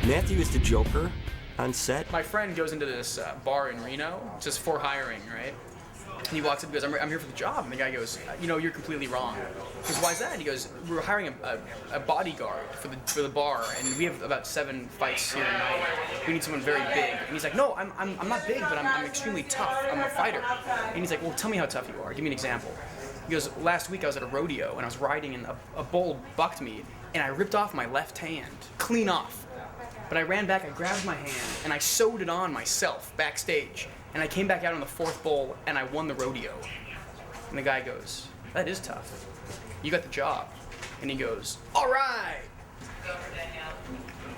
Matthew is the Joker on set. My friend goes into this bar in Reno, just for hiring, right? And he walks up and goes, I'm here for the job. And the guy goes, you know, you're completely wrong. He goes, why is that? And he goes, we're hiring a bodyguard for the bar, and we have about 7 fights here tonight. We need someone very big. And he's like, no, I'm not big, but I'm extremely tough. I'm a fighter. And he's like, well, tell me how tough you are. Give me an example. He goes, last week I was at a rodeo, and I was riding, and a bull bucked me, and I ripped off my left hand, clean off. But I ran back, I grabbed my hand, and I sewed it on myself backstage. And I came back out on the 4th bull, and I won the rodeo. And the guy goes, that is tough. You got the job. And he goes, all right.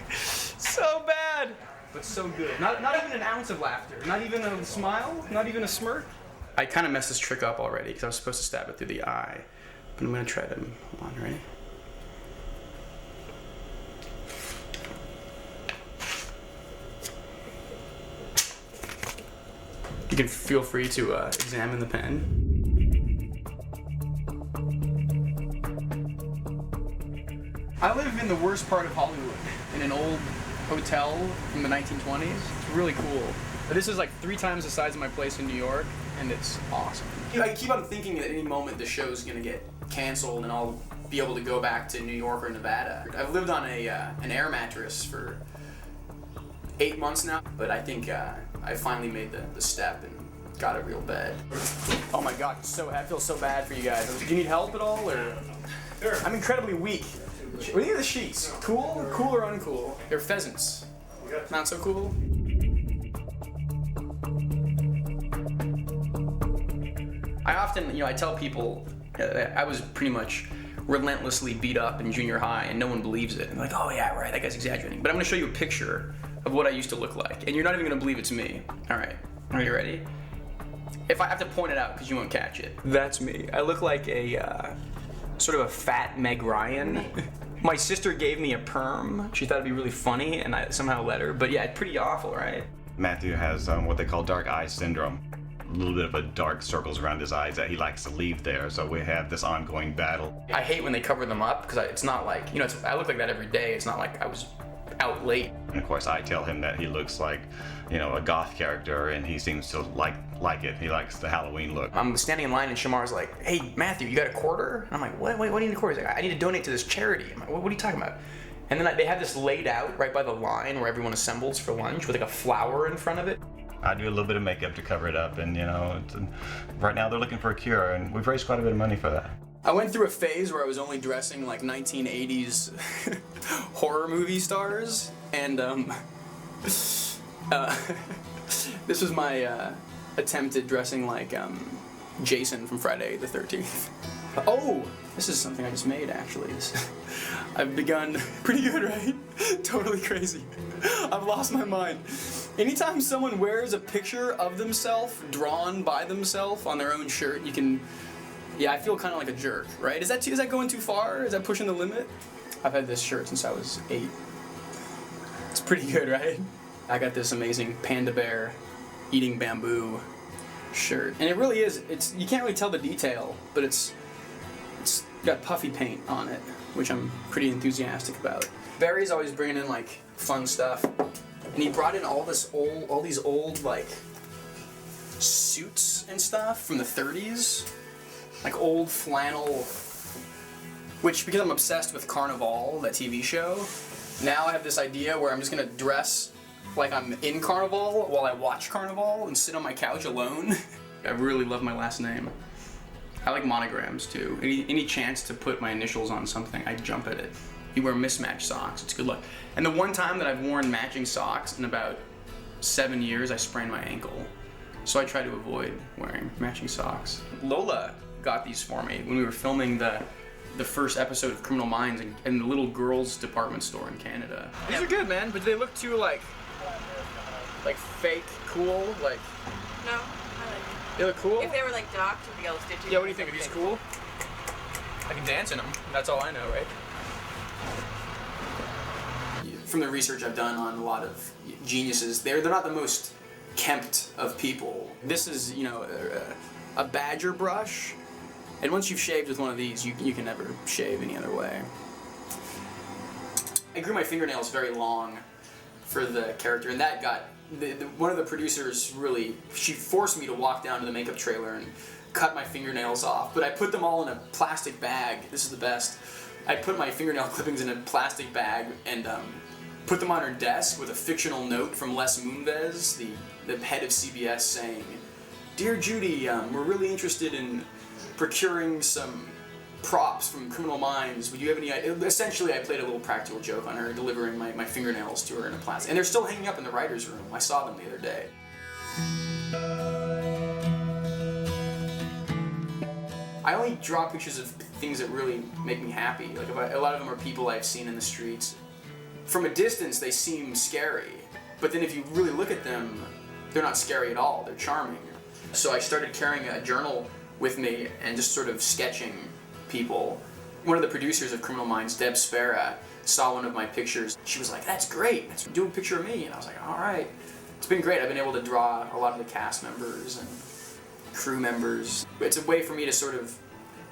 So bad, but so good. Not even an ounce of laughter. Not even a smile. Not even a smirk. I kind of messed this trick up already because I was supposed to stab it through the eye. But I'm going to try to, hold on, ready? You can feel free to examine the pen. I live in the worst part of Hollywood, in an old hotel from the 1920s. It's really cool. But this is like 3 times the size of my place in New York, and it's awesome. I keep on thinking that at any moment the show's gonna get canceled and I'll be able to go back to New York or Nevada. I've lived on an air mattress for 8 months now, but I think I finally made the step and got a real bed. Oh my God, I feel so bad for you guys. Do you need help at all, or? Sure. I'm incredibly weak. What do you think of the sheets? Cool? Cool or uncool? They're pheasants. Not so cool? I often, I tell people I was pretty much relentlessly beat up in junior high and no one believes it. And they're like, oh yeah, right, that guy's exaggerating. But I'm gonna show you a picture of what I used to look like. And you're not even gonna believe it's me. All right, are you ready? If I have to point it out because you won't catch it. That's me. I look like a sort of a fat Meg Ryan. My sister gave me a perm. She thought it'd be really funny and I somehow let her. But yeah, it's pretty awful, right? Matthew has what they call dark eye syndrome. A little bit of a dark circles around his eyes that he likes to leave there, so we have this ongoing battle. I hate when they cover them up because it's not like, I look like that every day. It's not like I was out late. And of course I tell him that he looks like, a goth character, and he seems to like it. He likes the Halloween look. I'm standing in line and Shamar's like, hey Matthew, you got a quarter? And I'm like, what do you need a quarter? He's like, I need to donate to this charity. I'm like, what are you talking about? And then they have this laid out right by the line where everyone assembles for lunch with like a flower in front of it. I do a little bit of makeup to cover it up, and right now they're looking for a cure, and we've raised quite a bit of money for that. I went through a phase where I was only dressing like 1980s horror movie stars, and this was my attempt at dressing like Jason from Friday the 13th. Oh, this is something I just made actually. I've begun, pretty good, right? Totally crazy. I've lost my mind. Anytime someone wears a picture of themselves, drawn by themselves on their own shirt, I feel kind of like a jerk, right? Is that going too far? Is that pushing the limit? I've had this shirt since I was 8. It's pretty good, right? I got this amazing panda bear eating bamboo shirt. And it really is, you can't really tell the detail, but it's got puffy paint on it, which I'm pretty enthusiastic about. Barry's always bringing in like fun stuff. And he brought in all these old like suits and stuff from the 30s, like old flannel. Which, because I'm obsessed with Carnival, that TV show, now I have this idea where I'm just gonna dress like I'm in Carnival while I watch Carnival and sit on my couch alone. I really love my last name. I like monograms too. Any chance to put my initials on something, I jump at it. You wear mismatched socks, it's good luck. And the one time that I've worn matching socks in about 7 years, I sprained my ankle. So I try to avoid wearing matching socks. Lola got these for me when we were filming the first episode of Criminal Minds in the little girls department store in Canada. These are good, man, but they look too like fake cool, like. No, I like it. They look cool? If they were like docked, you'd be able to stitch it. Yeah, what do you think? Are these cool? I can dance in them. That's all I know, right? From the research I've done on a lot of geniuses, they're not the most kempt of people. This is, a badger brush, and once you've shaved with one of these, you can never shave any other way. I grew my fingernails very long for the character, and that got one of the producers really. She forced me to walk down to the makeup trailer and cut my fingernails off, but I put them all in a plastic bag. This is the best. I put my fingernail clippings in a plastic bag and put them on her desk with a fictional note from Les Moonves, the head of CBS, saying, "Dear Judy, we're really interested in procuring some props from Criminal Minds. Would you have any idea?" Essentially, I played a little practical joke on her, delivering my fingernails to her in a plastic. And they're still hanging up in the writer's room. I saw them the other day. I only draw pictures of things that really make me happy. Like a lot of them are people I've seen in the streets. From a distance, they seem scary, but then if you really look at them, they're not scary at all. They're charming. So I started carrying a journal with me and just sort of sketching people. One of the producers of Criminal Minds, Deb Spera, saw one of my pictures. She was like, "That's great. Let's do a picture of me." And I was like, "All right." It's been great. I've been able to draw a lot of the cast members and crew members. It's a way for me to sort of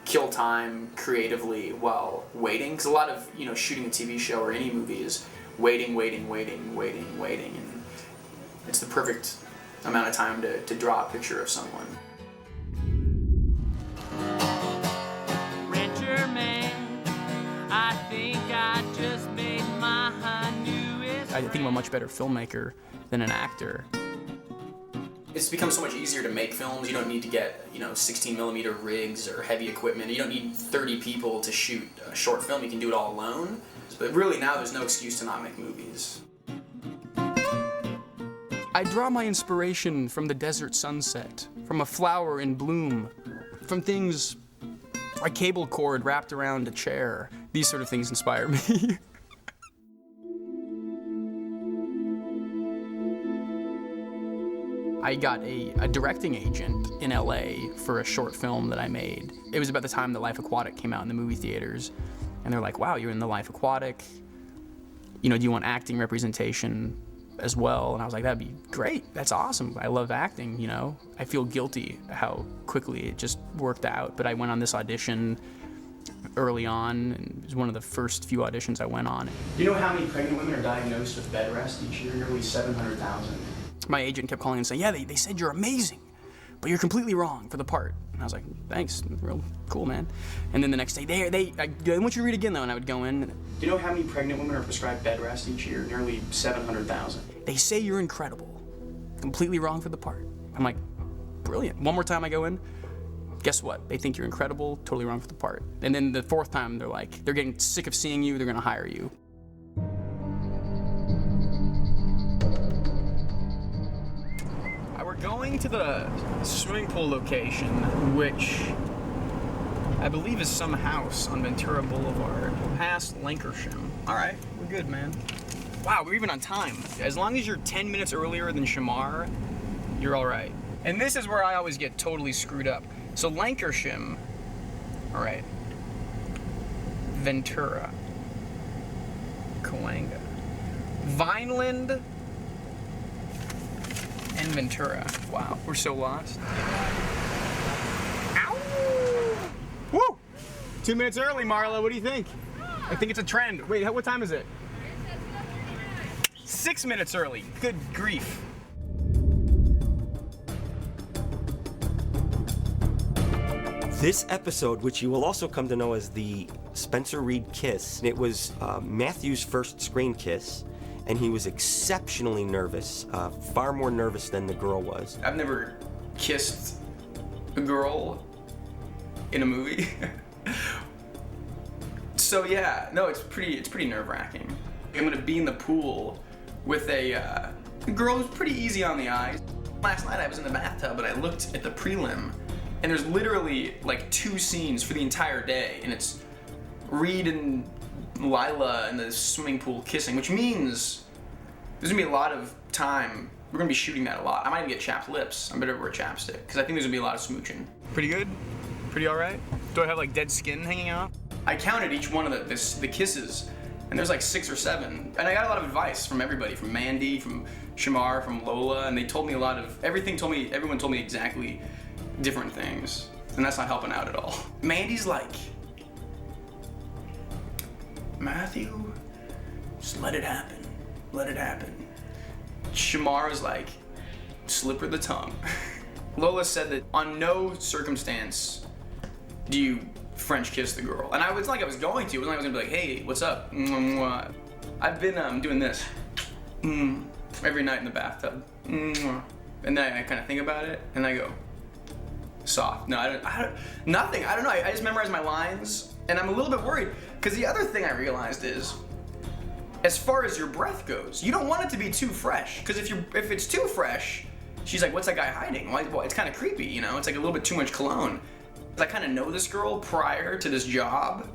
kill time creatively while waiting, because a lot of shooting a TV show or any movie is waiting, and it's the perfect amount of time to draw a picture of someone. Renter man, I think I just made my newest. I think I'm a much better filmmaker than an actor. It's become so much easier to make films. You don't need to get 16mm rigs or heavy equipment. You don't need 30 people to shoot a short film. You can do it all alone. But really now there's no excuse to not make movies. I draw my inspiration from the desert sunset, from a flower in bloom, from things like cable cord wrapped around a chair. These sort of things inspire me. I got a directing agent in LA for a short film that I made. It was about the time that Life Aquatic came out in the movie theaters. And they're like, "Wow, you're in the Life Aquatic. Do you want acting representation as well?" And I was like, "That'd be great. That's awesome. I love acting, I feel guilty how quickly it just worked out. But I went on this audition early on, and it was one of the first few auditions I went on. Do you know how many pregnant women are diagnosed with bed rest each year? Nearly 700,000. My agent kept calling and saying, "Yeah, they said you're amazing, but you're completely wrong for the part." And I was like, "Thanks, real cool, man." And then the next day, I want you to read again though, and I would go in. Do you know how many pregnant women are prescribed bed rest each year? Nearly 700,000. They say you're incredible, completely wrong for the part. I'm like, brilliant. One more time I go in, guess what? They think you're incredible, totally wrong for the part. And then the fourth time, they're like, they're getting sick of seeing you, they're gonna hire you. We're going to the swimming pool location, which I believe is some house on Ventura Boulevard, past Lankershim. All right, we're good, man. Wow, we're even on time. As long as you're 10 minutes earlier than Shamar, you're all right. And this is where I always get totally screwed up. So Lankershim, all right, Ventura, Cahuenga, Vineland, and Ventura. Wow, we're so lost. Ow! Woo! 2 minutes early, Marla. What do you think? I think it's a trend. Wait, what time is it? 6 minutes early. Good grief. This episode, which you will also come to know as the Spencer Reed Kiss, it was Matthew's first screen kiss. And he was exceptionally nervous, far more nervous than the girl was. I've never kissed a girl in a movie. So yeah, no, it's pretty nerve-wracking. I'm gonna be in the pool with a girl who's pretty easy on the eyes. Last night I was in the bathtub and I looked at the prelim, and there's literally like 2 scenes for the entire day, and it's Reed and Lila in the swimming pool kissing, which means there's gonna be a lot of time. We're gonna be shooting that a lot. I might even get chapped lips. I better wear chapstick, because I think there's gonna be a lot of smooching. Pretty good? Pretty all right? Do I have like dead skin hanging out? I counted each one of the kisses, and there's like 6 or 7. And I got a lot of advice from everybody, from Mandy, from Shamar, from Lola, and they told me a lot of, everyone told me exactly different things. And that's not helping out at all. Mandy's like, "Matthew, just let it happen. Let it happen." Shamar was like, slip her the tongue. Lola said that on no circumstance do you French kiss the girl. And it's not like I was going to. It wasn't like I was gonna be like, hey, what's up? I've been doing this every night in the bathtub. And then I kind of think about it, and I go, soft. No, nothing. I don't know. I just memorize my lines, and I'm a little bit worried because the other thing I realized is, as far as your breath goes, you don't want it to be too fresh. Because if it's too fresh, she's like, what's that guy hiding? Well, it's kind of creepy, you know? It's like a little bit too much cologne. I kind of know this girl prior to this job,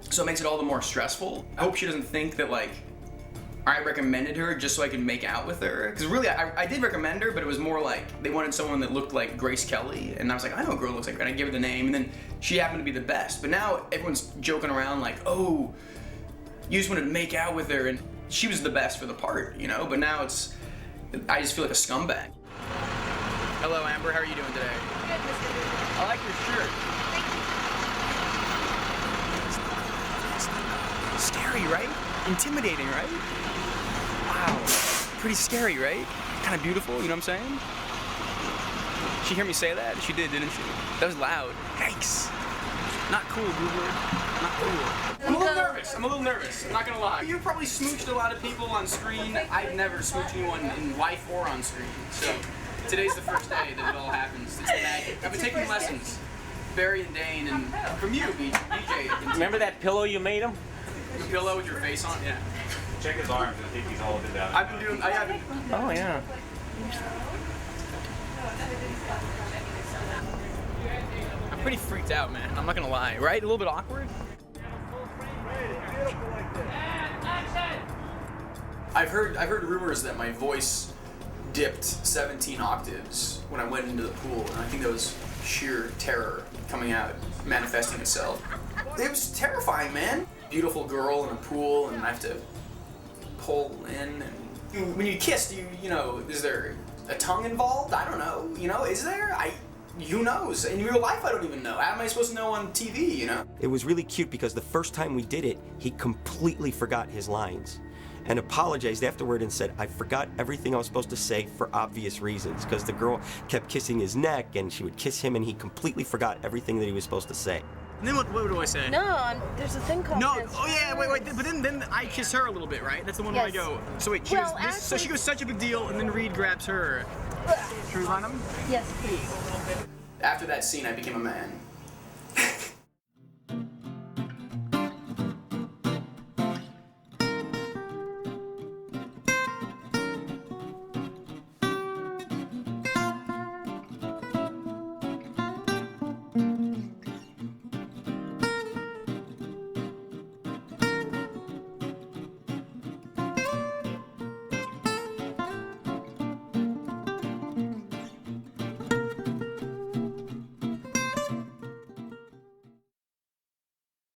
so it makes it all the more stressful. I hope she doesn't think that like I recommended her just so I could make out with her. Because really, I did recommend her, but it was more like they wanted someone that looked like Grace Kelly, and I was like, I know a girl looks like her, and I gave her the name, and then she happened to be the best. But now everyone's joking around like, oh, you just wanted to make out with her, and she was the best for the part, you know? But now I just feel like a scumbag. Hello, Amber, how are you doing today? Good, Mr. Gubler. I like your shirt. Thank you. Scary, right? Intimidating, right? Wow. Pretty scary, right? Kind of beautiful, you know what I'm saying? She hear me say that? She did, didn't she? That was loud. Yikes. Not cool, Gubler. Not cool. I'm a little nervous. I'm not gonna lie. You probably smooched a lot of people on screen. I've never smooched anyone in life or on screen. So today's the first day that it all happens. It's magic. I've been taking lessons. Barry and Dane, and from you, BJ. Remember that pillow you made him? The pillow with your face on? Yeah. Check his arms. I think he's holding it down. I haven't. Oh, yeah. I'm pretty freaked out, man. I'm not gonna lie. Right? A little bit awkward. I've heard rumors that my voice dipped 17 octaves when I went into the pool, and I think that was sheer terror coming out, manifesting itself. It was terrifying, man. Beautiful girl in a pool, and I have to pull in. And when you kiss, you know, is there a tongue involved? I don't know. You know, is there? Who knows? In real life, I don't even know. How am I supposed to know on TV? You know? It was really cute because the first time we did it, he completely forgot his lines and apologized afterward and said, I forgot everything I was supposed to say for obvious reasons, because the girl kept kissing his neck and she would kiss him and he completely forgot everything that he was supposed to say. And then what do I say? No, there's a thing called Oh yeah, wait. But then I kiss her a little bit, right? That's the one where I go. So wait, so she goes such a big deal, and then Reed grabs her. Should we run him? Yes, please. After that scene, I became a man.